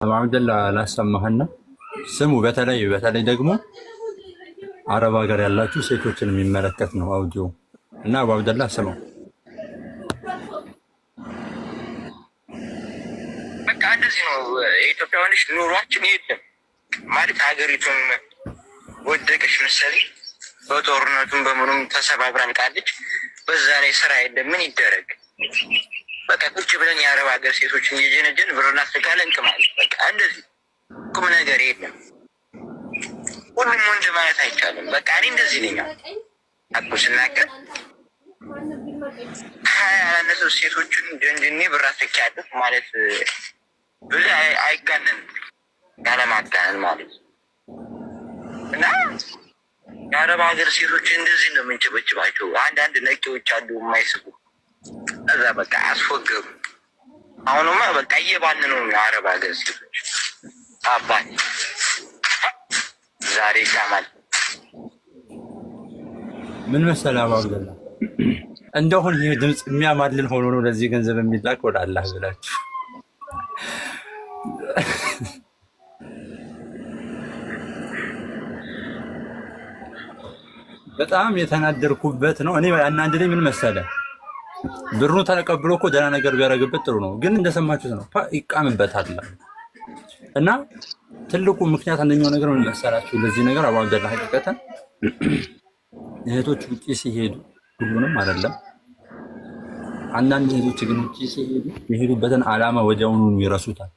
አብደላ ላሰማህና ስሙ። በተለይ ደግሞ አረብ ሀገር ያላችሁ ሴቶችን የሚመለከት ነው አውዲዮ እና አብደላ ስማው። በቃ እንደዚህ ነው የኢትዮጵያውያኖች ኑሯችን የለም ማለት ሀገሪቱን ወደቀች መሰለኝ። በጦርነቱም በምኑም ተሰባብራ አልቃለች። በዛ ላይ ስራ የለም። ምን ይደረግ? በቃ ቁጭ ብለን የአረብ ሀገር ሴቶችን እየጀነጀን ብር እናስልካለን እንቅማለን። በቃ እንደዚህ ቁም ነገር የለም። ሁሉም ወንድ ማለት አይቻልም። በቃ እኔ እንደዚህ ነኝ አቁ ስናገር ያላነሱ ሴቶችን ጀንጅኔ ብር አስልካለሁ ማለት ብለህ አይጋነንም። ያለማጋነን ማለት እና የአረብ ሀገር ሴቶች እንደዚህ ነው የምንጭበጭባቸው። አንዳንድ ነቂዎች አሉ የማይስቡ እዛ በቃ አስፎገሩ። አሁንማ በቃ እየባን ነው የአረብ ሀገር ሴቶች። አባቴ ዛሬ ይቃማል። ምን መሰለህ አብደላ፣ እንደሆነ ይሄ ድምፅ የሚያማልን ሆኖ ነው ለዚህ ገንዘብ የሚላክ ወደ አላህ ብላችሁ በጣም የተናደርኩበት ነው። እኔ ያናደደኝ ምን መሰለህ፣ ብሩን ተቀብሎ እኮ ደህና ነገር ቢያደርግበት ጥሩ ነው፣ ግን እንደሰማችሁት ነው ይቃምበታል። እና ትልቁ ምክንያት አንደኛው ነገር ምን መሰላችሁ ለዚህ ነገር አብደላ ሐቂቀተን እህቶች ውጪ ሲሄዱ ሁሉንም አይደለም፣ አንዳንድ እህቶች ግን ውጪ ሲሄዱ የሄዱበትን ዓላማ ወዲያውኑ ይረሱታል።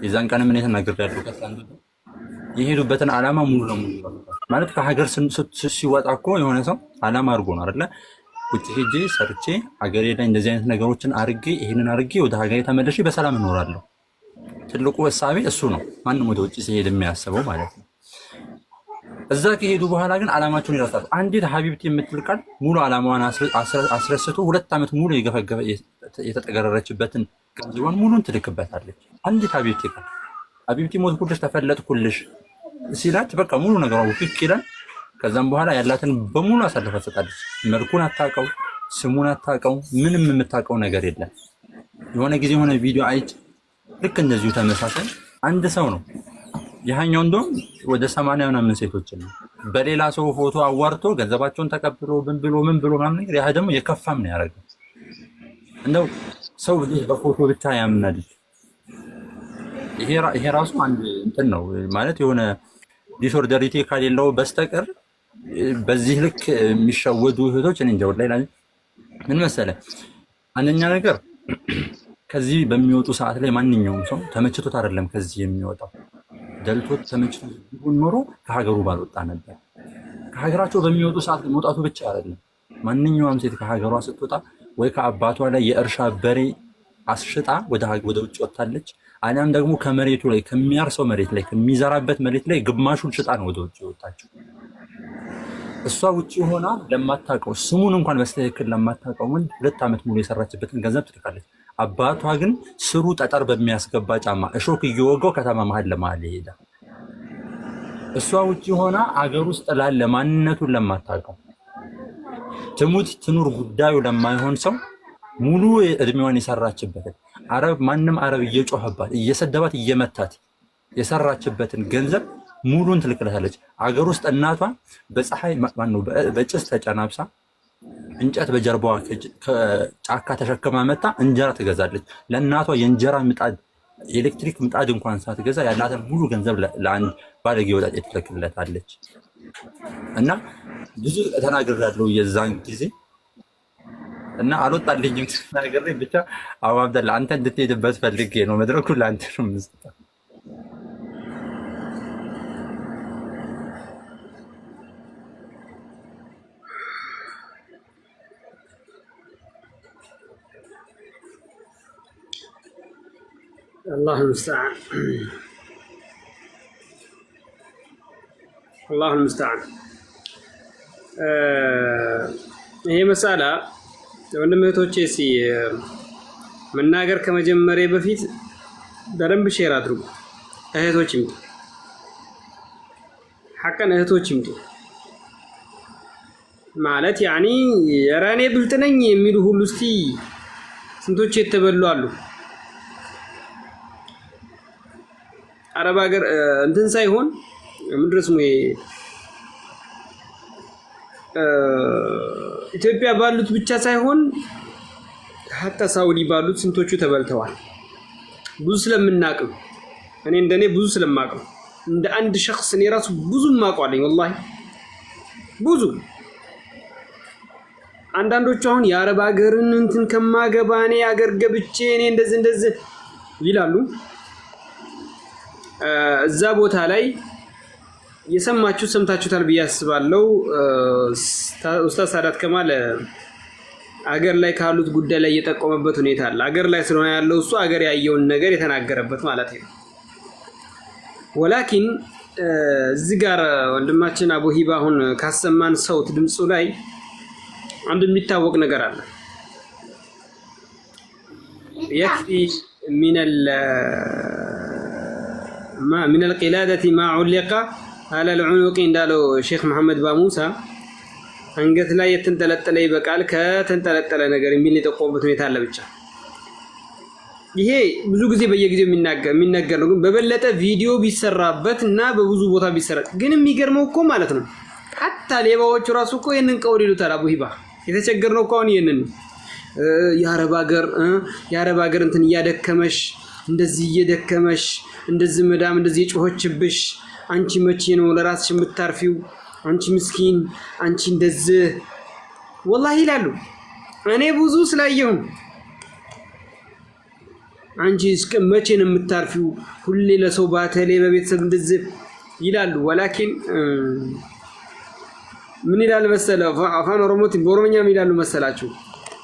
የዛን ቀን ምን ተናግሬያለሁ ከሳንዱ የሄዱበትን ዓላማ ሙሉ ለሙሉ ይረሱታል። ማለት ከሀገር ሲወጣ እኮ የሆነ ሰው ዓላማ አድርጎ ነው አይደለ? ውጪ ሄጄ ሰርቼ ሀገሬ ላይ እንደዚህ አይነት ነገሮችን አድርጌ ይሄንን አድርጌ ወደ ሀገሬ ተመለሼ በሰላም እኖራለሁ። ትልቁ ሐሳቤ እሱ ነው። ማንም ወደ ውጪ ሲሄድ የሚያስበው ማለት ነው። እዛ ከሄዱ በኋላ ግን ዓላማቸውን ይረሳሉ። አንዲት ሀቢብቲ የምትል ቃል ሙሉ ዓላማዋን አስረስቶ 2 ዓመት ሙሉ የገፈገፈ የተጠገረረችበትን ገንዘቧን ሙሉን ትልክበታለች። አንዲት ሀቢብቲ ቃል ሀቢብቲ ሞትኩልሽ ተፈለጥኩልሽ ሲላት በቃ ሙሉ ነገሯ ውፍቅ ይላል። ከዛም በኋላ ያላትን በሙሉ አሳልፋ ትሰጣለች። መልኩን አታውቀው፣ ስሙን አታውቀው፣ ምንም የምታውቀው ነገር የለም። የሆነ ጊዜ የሆነ ቪዲዮ አይቼ ልክ እንደዚሁ ተመሳሳይ አንድ ሰው ነው ያኛው እንደውም ወደ 80 ምናምን ሴቶችን ነው በሌላ ሰው ፎቶ አዋርቶ ገንዘባቸውን ተቀብሎ ምን ብሎ ምናምን ነገር ያ ደግሞ የከፋም ነው ያደረገው። እንደው ሰው በፎቶ ብቻ ያምናል። ይሄ ራሱ አንድ እንትን ነው ማለት የሆነ ዲስኦርደሪቲ ካሌለው በስተቀር በዚህ ልክ የሚሸወዱ እህቶች እኔ እንጃ ወላሂ። ምን መሰለህ አንደኛ ነገር ከዚህ በሚወጡ ሰዓት ላይ ማንኛውም ሰው ተመችቶት አይደለም ከዚህ የሚወጣው። ደልቶት ተመችቶት ቢሆን ኖሮ ከሀገሩ ባልወጣ ነበር። ከሀገራቸው በሚወጡ ሰዓት መውጣቱ ብቻ አይደለም። ማንኛውም ሴት ከሀገሯ ስትወጣ ወይ ከአባቷ ላይ የእርሻ በሬ አስሽጣ ወደ ውጭ ወጣለች፣ አሊያም ደግሞ ከመሬቱ ላይ ከሚያርሰው መሬት ላይ ከሚዘራበት መሬት ላይ ግማሹን ሽጣ ነው ወደ ውጭ የወጣችው። እሷ ውጭ ሆና ለማታውቀው ስሙን እንኳን በስተክክል ለማታውቀው ወንድ 2 ዓመት ሙሉ የሰራችበትን ገንዘብ ትልካለች። አባቷ ግን ስሩ ጠጠር በሚያስገባ ጫማ እሾክ እየወጋው ከተማ መሀል ለመሀል ይሄዳል። እሷ ውጭ ሆና አገር ውስጥ ላለ ማንነቱን ለማታውቀው ትሙት ትኑር ጉዳዩ ለማይሆን ሰው ሙሉ እድሜዋን የሰራችበትን ማንም አረብ እየጮህባት እየሰደባት እየመታት የሰራችበትን ገንዘብ ሙሉን ትልክለታለች። አገር ውስጥ እናቷ በፀሐይ ማነው በጭስ ተጨናብሳ እንጨት በጀርባዋ ከጫካ ተሸክማ መታ እንጀራ ትገዛለች። ለእናቷ የእንጀራ ምጣድ ኤሌክትሪክ ምጣድ እንኳን ሳትገዛ ያላትን ሙሉ ገንዘብ ለአንድ ባለጌ ወጣት ትልክለታለች። እና ብዙ ተናግሬያለሁ የዛን ጊዜ እና አልወጣልኝም ተናግሬ ብቻ አብደላ አንተ እንድትሄድበት ፈልጌ ነው። መድረኩ ለአንተ ነው የምሰጠው። الله المستعان الله المستعان ይሄ መሳላ ወንድሞቼ መናገር ከመጀመሪያ በፊት በደንብ ሼር አድርጉ። እህቶችም ሐቀን እህቶችም ማለት ያኒ የራኔ ብልጥ ነኝ የሚሉ ሁሉ እስቲ ስንቶች የተበሉ አሉ። አረብ ሀገር እንትን ሳይሆን ምንድነው ስሙ ኢትዮጵያ ባሉት ብቻ ሳይሆን ሀታ ሳውዲ ባሉት ስንቶቹ ተበልተዋል። ብዙ ስለምናቅም እኔ እንደኔ ብዙ ስለማቅም እንደ አንድ ሸخص እኔ ራሱ ብዙ ማቋለኝ ወላሂ ብዙ አንዳንዶቹ አሁን የአረብ ሀገርን እንትን ከማገባ እኔ ሀገር ገብቼ እኔ እንደዚህ ይላሉ። እዛ ቦታ ላይ የሰማችሁ ሰምታችሁታል ብዬ አስባለሁ። ኡስታዝ ሳዳት ከማል አገር ላይ ካሉት ጉዳይ ላይ እየጠቆመበት ሁኔታ አለ። አገር ላይ ስለሆነ ያለው እሱ አገር ያየውን ነገር የተናገረበት ማለት ነው። ወላኪን እዚህ ጋር ወንድማችን አቡ ሂባ አሁን ካሰማን ሰውት ድምፁ ላይ አንድ የሚታወቅ ነገር አለ። يكفي من القلادة ما علق على العنق እንዳለው ሼክ መሐመድ ባሙሳ አንገት ላይ የተንጠለጠለ ይበቃል ከተንጠለጠለ ነገር የሚል የጠቆመበት ሁኔታ አለ። ብቻ ይሄ ብዙ ጊዜ በየጊዜው የሚነገር ነው። ግን በበለጠ ቪዲዮ ቢሰራበት እና በብዙ ቦታ ቢሰራ ግን የሚገርመው እኮ ማለት ነው ሐታ ሌባዎቹ ራሱ እኮ ይሄንን ቀውል ይሉታል። አቡ ሂባ የተቸገርነው እኮ አሁን ይሄንን የአረብ ሀገር እንትን እያደከመሽ እንደዚህ እየደከመሽ እንደዚህ መዳም እንደዚህ የጮኸችብሽ አንቺ መቼ ነው ለራስሽ የምታርፊው? አንቺ ምስኪን አንቺ እንደዚህ ወላሂ ይላሉ። እኔ ብዙ ስላየሁ አንቺ እስከ መቼ ነው የምታርፊው? ሁሌ ለሰው ባተሌ በቤተሰብ እንደዚህ ይላሉ። ወላኪን ምን ይላል መሰለ አፋን ኦሮሞት በኦሮምኛ ምን ይላሉ መሰላችሁ?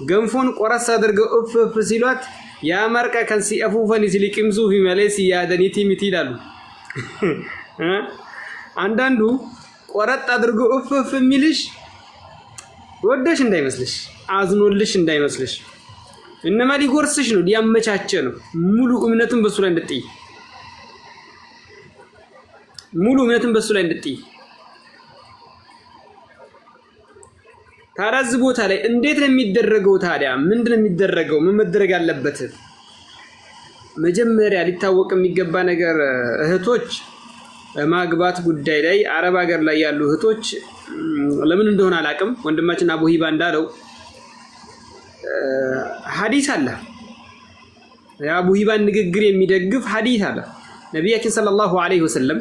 ገንፎን ቆረስ አድርገው እፍ ሲሏት ያ መርቀ ከንሲ አፉፈን ሲሊቅምሱ ፊመሌስ ያደኒቲ ሚት ይላሉ። አንዳንዱ ቆረጥ አድርጎ እፍ የሚልሽ ወደሽ እንዳይመስልሽ አዝኖልሽ እንዳይመስልሽ እነማ ሊጎርስሽ ነው ሊያመቻቸ ነው። ሙሉ እምነቱን በሱ ላይ እንድትይ ታራዝ ቦታ ላይ እንዴት ነው የሚደረገው ታዲያ? ምንድነው የሚደረገው? ምን መደረግ አለበት? መጀመሪያ ሊታወቅ የሚገባ ነገር እህቶች ማግባት ጉዳይ ላይ አረብ ሀገር ላይ ያሉ እህቶች ለምን እንደሆነ አላቅም። ወንድማችን አቡ ሂባ እንዳለው ሐዲስ አለ። የአቡ ሂባን ንግግር የሚደግፍ ሐዲስ አለ። ነቢያችን ሰለላሁ ዐለይሂ ወሰለም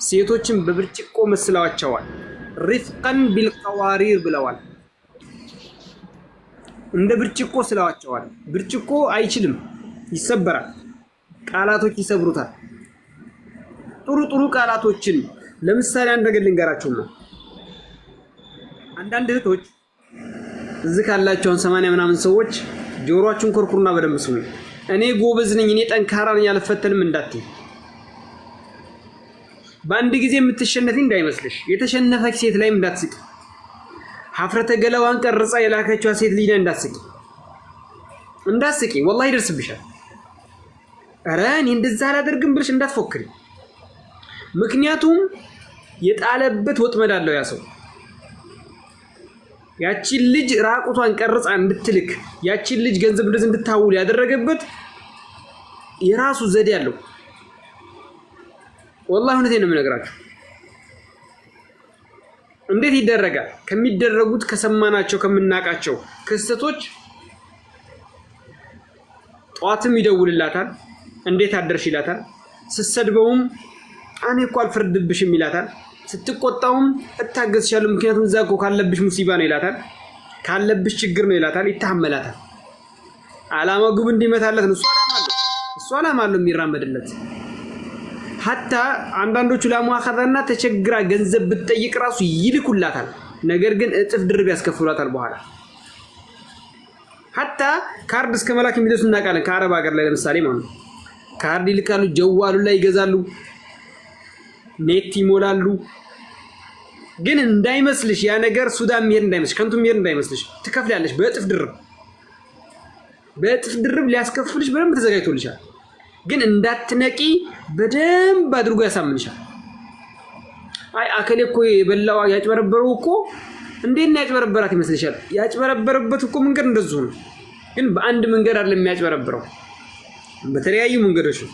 ሴቶችን በብርጭቆ መስለዋቸዋል። ሪፍቀን ቢልቀዋሪር ብለዋል። እንደ ብርጭቆ ስለዋቸዋል። ብርጭቆ አይችልም፣ ይሰበራል። ቃላቶች ይሰብሩታል። ጥሩ ቃላቶችን ለምሳሌ አንድ ነገር ልንገራችሁ ነው። አንዳንድ እህቶች እዚህ ካላቸውን 80 ምናምን ሰዎች ጆሮአችሁን ኮርኩሩና በደንብ ስሙ። እኔ ጎበዝ ነኝ፣ እኔ ጠንካራ ነኝ፣ አልፈተንም እንዳትይ። በአንድ ጊዜ የምትሸነፊ እንዳይመስልሽ። የተሸነፈች ሴት ላይም እንዳትስቂ። ሀፍረተ ገላዋን ቀርጻ የላከችዋ ሴት ልጅ ላይ እንዳትስቂ። ወላሂ ይደርስብሻል። ኧረ እኔ እንደዛ አላደርግም ብለሽ እንዳትፎክሪ። ምክንያቱም የጣለበት ወጥመድ አለው ያ ሰው። ያቺን ልጅ ራቁቷን ቀርጻ እንድትልክ ያቺን ልጅ ገንዘብ እንደዚህ እንድታውል ያደረገበት የራሱ ዘዴ አለው። ወላሂ እውነቴን ነው የምነግራችሁ። እንዴት ይደረጋል? ከሚደረጉት ከሰማናቸው ከምናቃቸው ክስተቶች ጧትም ይደውልላታል፣ እንዴት አደርሽ ይላታል። ስትሰድበውም እኔ እኮ አልፈርድብሽም ይላታል። ስትቆጣውም እታገስሻለሁ ምክንያቱም እዛ እኮ ካለብሽ ሙሲባ ነው ይላታል፣ ካለብሽ ችግር ነው ይላታል። ይታመላታል። አላማው ግብ እንዲመታለት ነው። እሱ አላማ አለው የሚራመድለት። ሀታ አንዳንዶቹ ለሙአኸዛና ተቸግራ ገንዘብ ብትጠይቅ ራሱ ይልኩላታል። ነገር ግን እጥፍ ድርብ ያስከፍሏታል በኋላ። ሀታ ካርድ እስከ መላክ የሚደርሱ እናውቃለን። ከአረብ ሀገር ላይ ለምሳሌ ማለት ነው ካርድ ይልካሉ፣ ጀዋሉ ላይ ይገዛሉ፣ ኔት ይሞላሉ። ግን እንዳይመስልሽ ያ ነገር ሱዳን የሚሄድ እንዳይመስልሽ፣ ከንቱ የሚሄድ እንዳይመስልሽ። ትከፍላለሽ በእጥፍ ድርብ ሊያስከፍልሽ በደንብ ተዘጋጅቶልሻል። ግን እንዳትነቂ በደንብ አድርጎ ያሳምንሻል። አይ አከሌ እኮ የበላው ያጭበረበረው እኮ እንዴት ነው ያጭበረበራት ይመስልሻል? ያጭበረበረበት እኮ መንገድ እንደዚህ ነው። ግን በአንድ መንገድ አይደለም የሚያጭበረበረው፣ በተለያዩ መንገዶች ነው።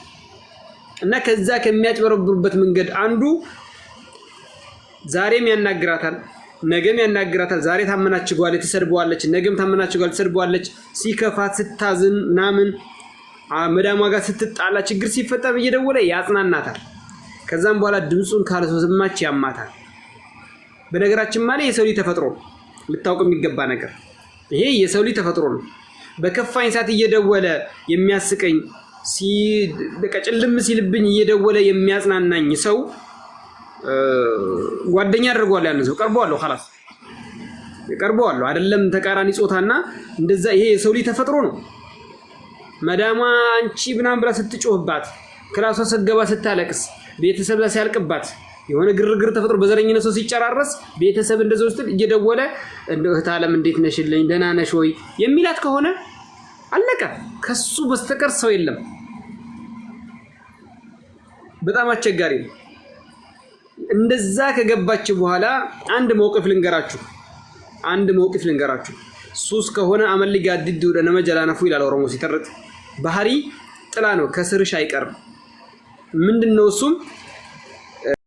እና ከዛ ከሚያጭበረብሩበት መንገድ አንዱ ዛሬም ያናግራታል ነገም ያናግራታል ዛሬ ታመናችጓል ተሰድበዋለች ነገም ታመናችጓል ተሰድበዋለች ሲከፋት ስታዝን ናምን መዳሟ ጋር ስትጣላ ችግር ሲፈጠር እየደወለ ያጽናናታል ከዛም በኋላ ድምጹን ካልሰማች ያማታል በነገራችን ማለት የሰው ልጅ ተፈጥሮ ልታውቅ የሚገባ ነገር ይሄ የሰው ልጅ ተፈጥሮ ነው በከፋኝ ሰዓት እየደወለ የሚያስቀኝ በቀጭልም ሲልብኝ እየደወለ የሚያጽናናኝ ሰው ጓደኛ አድርጓል ያን ሰው ቀርቧለሁ خلاص ቀርቧለሁ አይደለም ተቃራኒ ጾታና እንደዛ ይሄ የሰው ልጅ ተፈጥሮ ነው መዳማ አንቺ ብናም ብላ ስትጮህባት ክላሷ ሰገባ ስታለቅስ ቤተሰብ ላይ ሲያልቅባት የሆነ ግርግር ተፈጥሮ በዘረኝነት ሰው ሲጨራረስ ቤተሰብ እንደዚህ ውስጥ እየደወለ እንደው እህታለም እንዴት ነሽልኝ ደህና ነሽ ወይ የሚላት ከሆነ አለቀ ከሱ በስተቀር ሰው የለም በጣም አስቸጋሪ ነው እንደዛ ከገባች በኋላ አንድ መውቀፍ ልንገራችሁ ሱስ ከሆነ አመል ጋድድ ወደ ነመጀላናፉ ይላል ኦሮሞ ሲተርት ባህሪ ጥላ ነው ከስርሽ አይቀርም ምንድነው እሱም